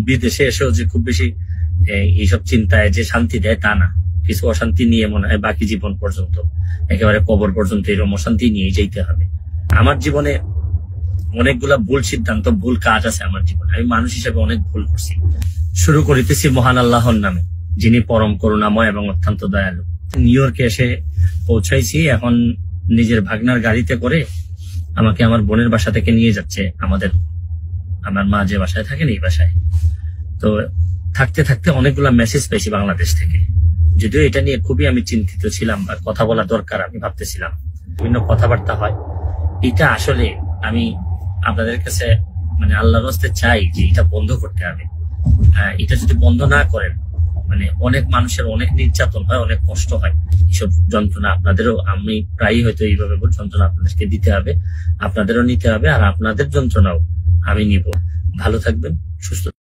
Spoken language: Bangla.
বিদেশে এসেও যে খুব বেশি এইসব চিন্তায় যে শান্তি দেয় তা না, কিছু অশান্তি নিয়ে মনে হয় বাকি জীবন পর্যন্ত, একেবারে কবর পর্যন্ত এরকম অশান্তি নিয়ে যেতে হবে। আমার জীবনে অনেকগুলা ভুল সিদ্ধান্ত, ভুল কাজ আছে আমার জীবনে, আমি মানুষ হিসেবে অনেক ভুল করছি। শুরু করিতেছি মহান আল্লাহর নামে, যিনি পরম করুণাময় এবং অত্যন্ত দয়ালু। নিউ ইয়র্কে এসে পৌঁছাইছি, এখন নিজের ভাগনার গাড়িতে করে আমাকে আমার বোনের বাসা থেকে নিয়ে যাচ্ছে আমার মা যে বাসায় থাকেন এই বাসায়। তো থাকতে থাকতে অনেকগুলা মেসেজ পেয়েছি বাংলাদেশ থেকে, যদিও এটা নিয়ে খুবই আমি চিন্তিত ছিলাম বা কথা বলা দরকার আমি ভাবতেছিলাম, বিভিন্ন কথাবার্তা হয়। এটা আসলে আমি আপনাদের কাছে মানে আল্লাহর রাস্তে চাই যে এটা বন্ধ করতে হবে। এটা যদি বন্ধ না করেন, মানে অনেক মানুষের অনেক নির্যাতন হয়, অনেক কষ্ট হয়, এইসব যন্ত্রণা আপনাদেরও, আমি প্রায়ই হয়তো এইভাবে যন্ত্রণা আপনাদেরকে দিতে হবে, আপনাদেরও নিতে হবে, আর আপনাদের যন্ত্রণাও আমি নিব। ভালো থাকবেন, সুস্থ